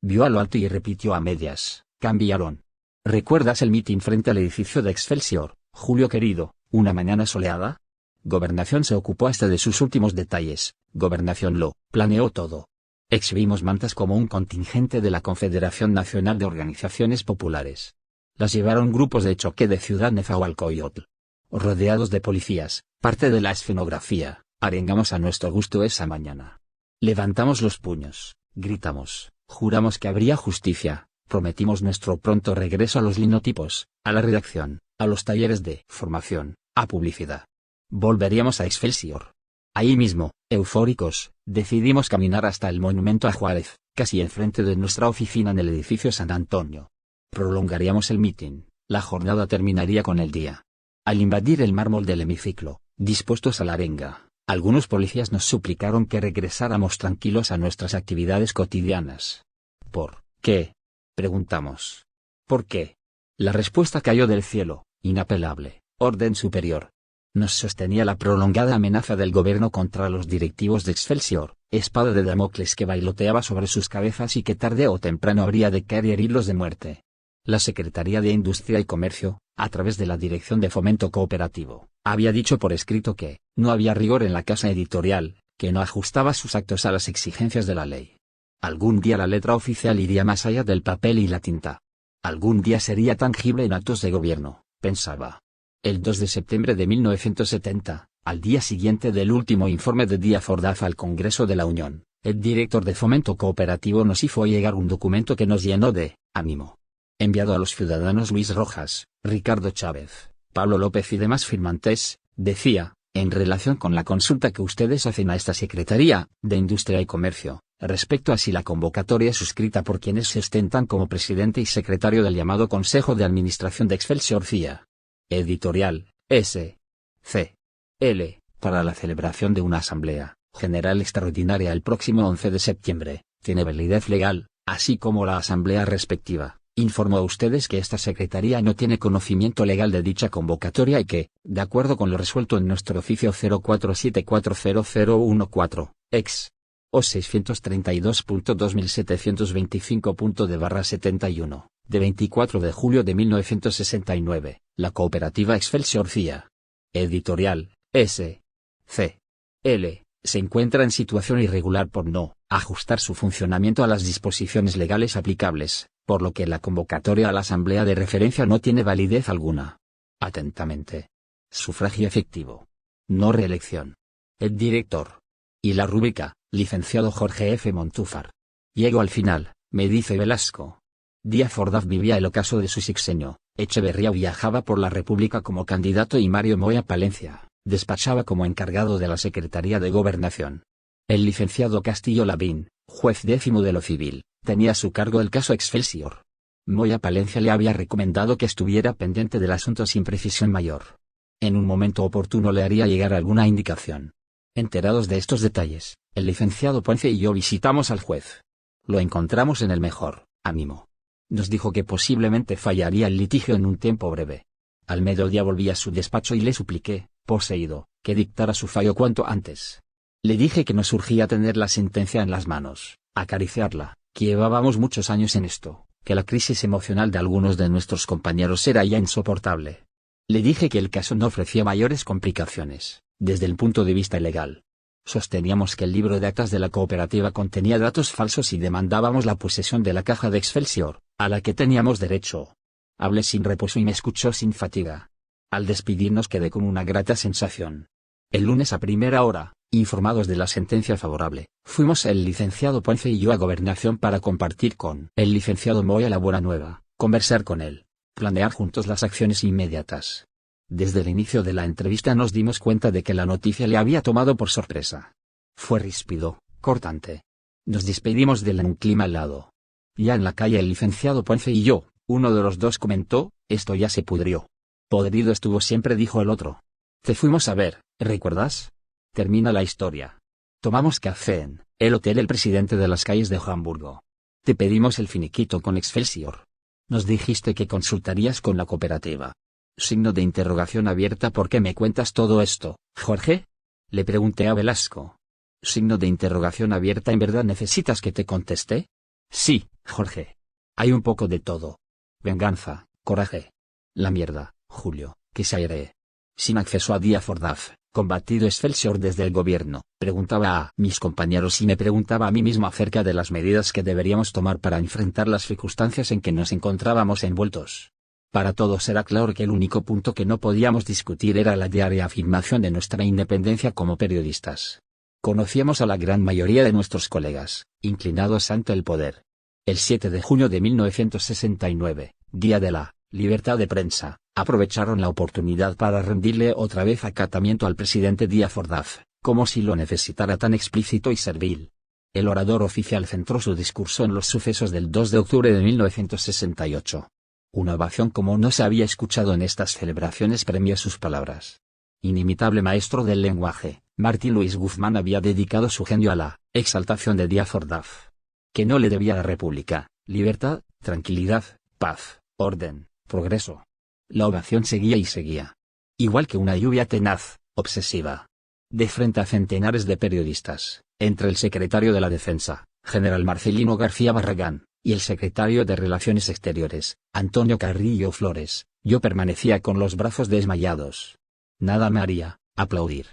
Speaker 1: Vio a lo alto y repitió a medias, cambiaron. ¿Recuerdas el mitin frente al edificio de Excelsior, Julio querido, una mañana soleada? Gobernación se ocupó hasta de sus últimos detalles, Gobernación lo planeó todo. Exhibimos mantas como un contingente de la Confederación Nacional de Organizaciones Populares. Las llevaron grupos de choque de Ciudad Nezahualcóyotl. Rodeados de policías, parte de la escenografía, arengamos a nuestro gusto esa mañana. Levantamos los puños, gritamos, juramos que habría justicia, prometimos nuestro pronto regreso a los linotipos, a la redacción, a los talleres de formación, a publicidad. Volveríamos a Excelsior. Ahí mismo, eufóricos, decidimos caminar hasta el monumento a Juárez, casi enfrente de nuestra oficina en el edificio San Antonio. Prolongaríamos el mitin, la jornada terminaría con el día. Al invadir el mármol del hemiciclo, dispuestos a la arenga, algunos policías nos suplicaron que regresáramos tranquilos a nuestras actividades cotidianas. ¿Por qué? Preguntamos. ¿Por qué? La respuesta cayó del cielo, inapelable, orden superior. Nos sostenía la prolongada amenaza del gobierno contra los directivos de Excelsior, espada de Damocles que bailoteaba sobre sus cabezas y que tarde o temprano habría de caer y herirlos de muerte. La Secretaría de Industria y Comercio, a través de la Dirección de Fomento Cooperativo, había dicho por escrito que no había rigor en la casa editorial, que no ajustaba sus actos a las exigencias de la ley. Algún día la letra oficial iría más allá del papel y la tinta. Algún día sería tangible en actos de gobierno, pensaba. El 2 de septiembre de 1970, al día siguiente del último informe de Díaz Ordaz al Congreso de la Unión, el director de Fomento Cooperativo nos hizo llegar un documento que nos llenó de ánimo. Enviado a los ciudadanos Luis Rojas, Ricardo Chávez, Pablo López y demás firmantes, decía, en relación con la consulta que ustedes hacen a esta Secretaría de Industria y Comercio, respecto a si la convocatoria suscrita por quienes se ostentan como presidente y secretario del llamado Consejo de Administración de Excelsior CIA. Editorial, S. C. L. para la celebración de una Asamblea General Extraordinaria el próximo 11 de septiembre, tiene validez legal, así como la Asamblea respectiva. Informo a ustedes que esta Secretaría no tiene conocimiento legal de dicha convocatoria y que, de acuerdo con lo resuelto en nuestro oficio 04740014, ex. o 632.2725.de/71, de 24 de julio de 1969, la cooperativa Excelsior CIA. Editorial, S. C. L. se encuentra en situación irregular por no ajustar su funcionamiento a las disposiciones legales aplicables, por lo que la convocatoria a la Asamblea de Referencia no tiene validez alguna. Atentamente. Sufragio efectivo. No reelección. El director. Y la rúbrica, licenciado Jorge F. Montúfar. Llego al final, me dice Velasco. Díaz Ordaz vivía el ocaso de su sexenio, Echeverría viajaba por la República como candidato y Mario Moya Palencia despachaba como encargado de la Secretaría de Gobernación. El licenciado Castillo Lavín, juez décimo de lo civil, tenía a su cargo el caso Excelsior. Moya Palencia le había recomendado que estuviera pendiente del asunto sin precisión mayor. En un momento oportuno le haría llegar alguna indicación. Enterados de estos detalles, el licenciado Ponce y yo visitamos al juez. Lo encontramos en el mejor ánimo. Nos dijo que posiblemente fallaría el litigio en un tiempo breve. Al mediodía volví a su despacho y le supliqué, poseído, que dictara su fallo cuanto antes. Le dije que nos urgía tener la sentencia en las manos, acariciarla, que llevábamos muchos años en esto, que la crisis emocional de algunos de nuestros compañeros era ya insoportable. Le dije que el caso no ofrecía mayores complicaciones, desde el punto de vista legal. Sosteníamos que el libro de actas de la cooperativa contenía datos falsos y demandábamos la posesión de la caja de Excelsior, a la que teníamos derecho. Hablé sin reposo y me escuchó sin fatiga. Al despedirnos quedé con una grata sensación. El lunes a primera hora, informados de la sentencia favorable, fuimos el licenciado Ponce y yo a Gobernación para compartir con el licenciado Moya la buena nueva, conversar con él, planear juntos las acciones inmediatas. Desde el inicio de la entrevista nos dimos cuenta de que la noticia le había tomado por sorpresa. Fue ríspido, cortante. Nos despedimos de él en un clima helado. Ya en la calle el licenciado Ponce y yo, uno de los dos comentó, esto ya se pudrió. Podrido estuvo siempre, dijo el otro. Te fuimos a ver, ¿recuerdas? Termina la historia. Tomamos café en el hotel El Presidente de las Calles de Hamburgo. Te pedimos el finiquito con Excelsior. Nos dijiste que consultarías con la cooperativa. Signo de interrogación abierta. ¿Por qué me cuentas todo esto, Jorge? Le pregunté a Velasco. Signo de interrogación abierta. ¿En verdad necesitas que te conteste? Sí, Jorge. Hay un poco de todo. Venganza, coraje. La mierda, Julio, que se airee. Sin acceso a Díaz Ordaz, combatido Excelsior desde el gobierno, preguntaba a mis compañeros y me preguntaba a mí mismo acerca de las medidas que deberíamos tomar para enfrentar las circunstancias en que nos encontrábamos envueltos. Para todos era claro que el único punto que no podíamos discutir era la diaria afirmación de nuestra independencia como periodistas. Conocíamos a la gran mayoría de nuestros colegas, inclinados ante el poder. El 7 de junio de 1969, día de la libertad de prensa, aprovecharon la oportunidad para rendirle otra vez acatamiento al presidente Díaz Ordaz, como si lo necesitara tan explícito y servil. El orador oficial centró su discurso en los sucesos del 2 de octubre de 1968. Una ovación como no se había escuchado en estas celebraciones premió sus palabras. Inimitable maestro del lenguaje, Martín Luis Guzmán había dedicado su genio a la exaltación de Díaz Ordaz. Que no le debía la república, libertad, tranquilidad, paz, orden, progreso. La ovación seguía y seguía. Igual que una lluvia tenaz, obsesiva. De frente a centenares de periodistas, entre el secretario de la Defensa, general Marcelino García Barragán, y el secretario de Relaciones Exteriores, Antonio Carrillo Flores, yo permanecía con los brazos desmayados. Nada me haría aplaudir.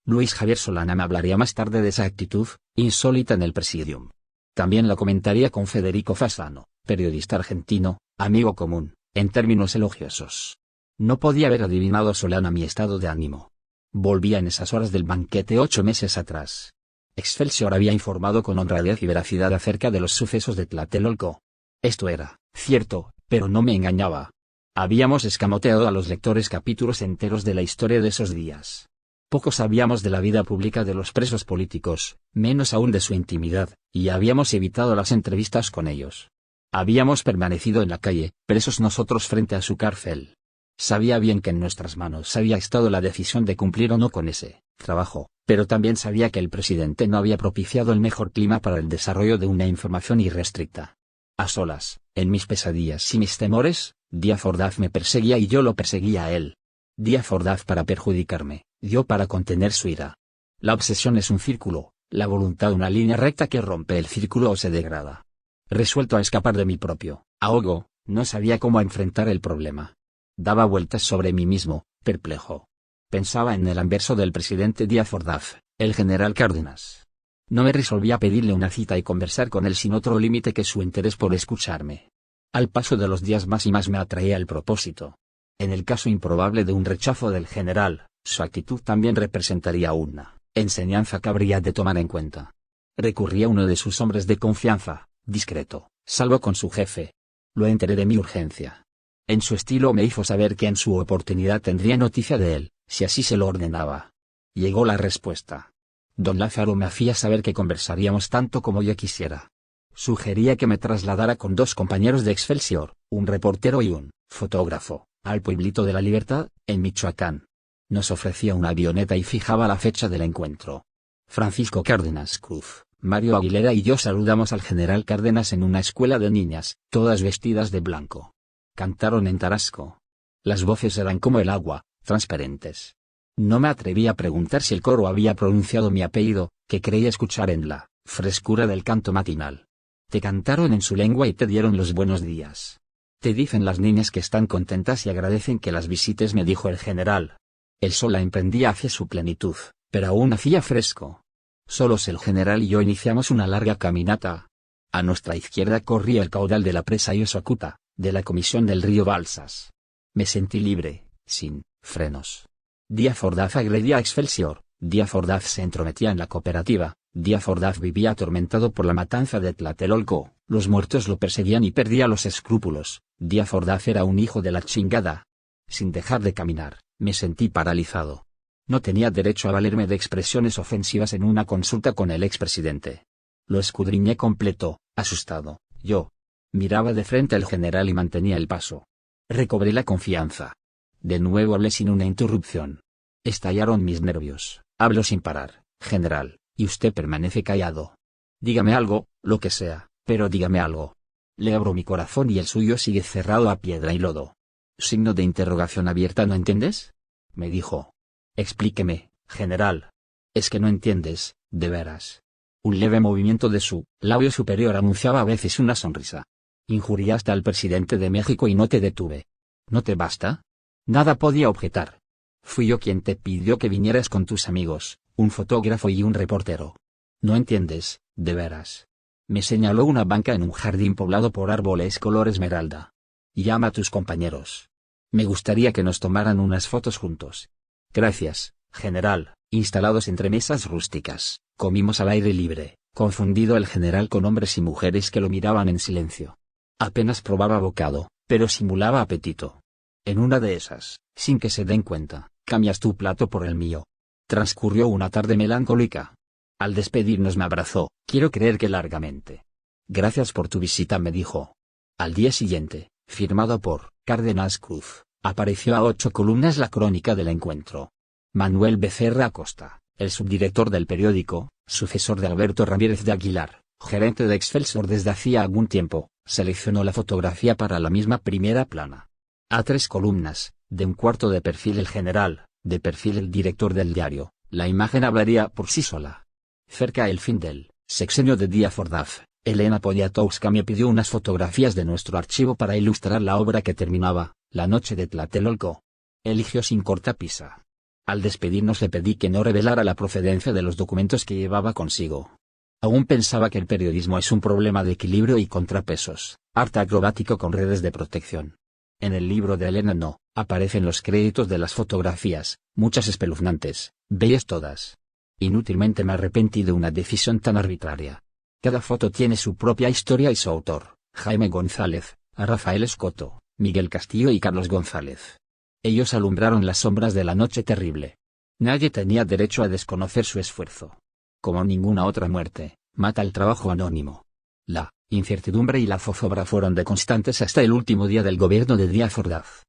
Speaker 1: Luis Javier Solana me hablaría más tarde de esa actitud, insólita en el Presidium. También la comentaría con Federico Fasano, periodista argentino, amigo común, en términos elogiosos. No podía haber adivinado Solana mi estado de ánimo. Volvía en esas horas del banquete 8 meses atrás. Excelsior había informado con honradez y veracidad acerca de los sucesos de Tlatelolco. Esto era cierto, pero no me engañaba. Habíamos escamoteado a los lectores capítulos enteros de la historia de esos días. Poco sabíamos de la vida pública de los presos políticos, menos aún de su intimidad, y habíamos evitado las entrevistas con ellos. Habíamos permanecido en la calle, presos nosotros frente a su cárcel. Sabía bien que en nuestras manos había estado la decisión de cumplir o no con ese trabajo, pero también sabía que el presidente no había propiciado el mejor clima para el desarrollo de una información irrestricta. A solas, en mis pesadillas y mis temores, Díaz Ordaz me perseguía y yo lo perseguía a él. Díaz Ordaz para perjudicarme, yo para contener su ira. La obsesión es un círculo, la voluntad una línea recta que rompe el círculo o se degrada. Resuelto a escapar de mi propio ahogo, no sabía cómo enfrentar el problema. Daba vueltas sobre mí mismo, perplejo. Pensaba en el anverso del presidente Díaz Ordaz, el general Cárdenas. No me resolvía pedirle una cita y conversar con él sin otro límite que su interés por escucharme. Al paso de los días más y más me atraía el propósito. En el caso improbable de un rechazo del general, su actitud también representaría una enseñanza que habría de tomar en cuenta. Recurría a uno de sus hombres de confianza, discreto, salvo con su jefe. Lo enteré de mi urgencia. En su estilo me hizo saber que en su oportunidad tendría noticia de él, si así se lo ordenaba. Llegó la respuesta. Don Lázaro me hacía saber que conversaríamos tanto como yo quisiera. Sugería que me trasladara con 2 compañeros de Excelsior, un reportero y un fotógrafo, al pueblito de La Libertad, en Michoacán. Nos ofrecía una avioneta y fijaba la fecha del encuentro. Francisco Cárdenas Cruz, Mario Aguilera y yo saludamos al general Cárdenas en una escuela de niñas, todas vestidas de blanco. Cantaron en tarasco. Las voces eran como el agua, transparentes. No me atreví a preguntar si el coro había pronunciado mi apellido, que creía escuchar en la frescura del canto matinal. Te cantaron en su lengua y te dieron los buenos días. Te dicen las niñas que están contentas y agradecen que las visites, me dijo el general. El sol la emprendía hacia su plenitud, pero aún hacía fresco. Solos el general y yo iniciamos una larga caminata. A nuestra izquierda corría el caudal de la presa Yosocuta, de la comisión del río Balsas. Me sentí libre, sin frenos. Díaz Ordaz agredía a Excelsior, Díaz Ordaz se entrometía en la cooperativa, Díaz Ordaz vivía atormentado por la matanza de Tlatelolco, los muertos lo perseguían y perdía los escrúpulos, Díaz Ordaz era un hijo de la chingada. Sin dejar de caminar, me sentí paralizado. No tenía derecho a valerme de expresiones ofensivas en una consulta con el expresidente. Lo escudriñé completo, asustado, yo. Miraba de frente al general y mantenía el paso. Recobré la confianza. De nuevo hablé sin una interrupción. Estallaron mis nervios. Hablo sin parar, general, y usted permanece callado. Dígame algo, lo que sea, pero dígame algo. Le abro mi corazón y el suyo sigue cerrado a piedra y lodo. Signo de interrogación abierta. ¿No entiendes? Me dijo. Explíqueme, general. Es que no entiendes, de veras. Un leve movimiento de su labio superior anunciaba a veces una sonrisa. Injuriaste al presidente de México y no te detuve. ¿No te basta? Nada podía objetar. Fui yo quien te pidió que vinieras con tus amigos, un fotógrafo y un reportero. No entiendes, de veras. Me señaló una banca en un jardín poblado por árboles color esmeralda. Llama a tus compañeros. Me gustaría que nos tomaran unas fotos juntos. Gracias, general. Instalados entre mesas rústicas, comimos al aire libre, confundido el general con hombres y mujeres que lo miraban en silencio. Apenas probaba bocado, pero simulaba apetito. En una de esas, sin que se den cuenta, cambias tu plato por el mío. Transcurrió una tarde melancólica. Al despedirnos me abrazó, quiero creer que largamente. Gracias por tu visita, me dijo. Al día siguiente, firmado por Cárdenas Cruz, apareció a 8 columnas la crónica del encuentro. Manuel Becerra Acosta, el subdirector del periódico, sucesor de Alberto Ramírez de Aguilar, gerente de Excelsior desde hacía algún tiempo, seleccionó la fotografía para la misma primera plana. A 3 columnas, de un cuarto de perfil el general, de perfil el director del diario, la imagen hablaría por sí sola. Cerca el fin del sexenio de Díaz Ordaz, Elena Poniatowska me pidió unas fotografías de nuestro archivo para ilustrar la obra que terminaba, La noche de Tlatelolco. Eligió sin cortapisa. Al despedirnos le pedí que no revelara la procedencia de los documentos que llevaba consigo. Aún pensaba que el periodismo es un problema de equilibrio y contrapesos, arte acrobático con redes de protección. En el libro de Elena no aparecen los créditos de las fotografías, muchas espeluznantes, bellas todas. Inútilmente me arrepentí de una decisión tan arbitraria. Cada foto tiene su propia historia y su autor, Jaime González, Rafael Escoto, Miguel Castillo y Carlos González. Ellos alumbraron las sombras de la noche terrible. Nadie tenía derecho a desconocer su esfuerzo. Como ninguna otra muerte, mata el trabajo anónimo. La incertidumbre y la zozobra fueron de constantes hasta el último día del gobierno de Díaz Ordaz.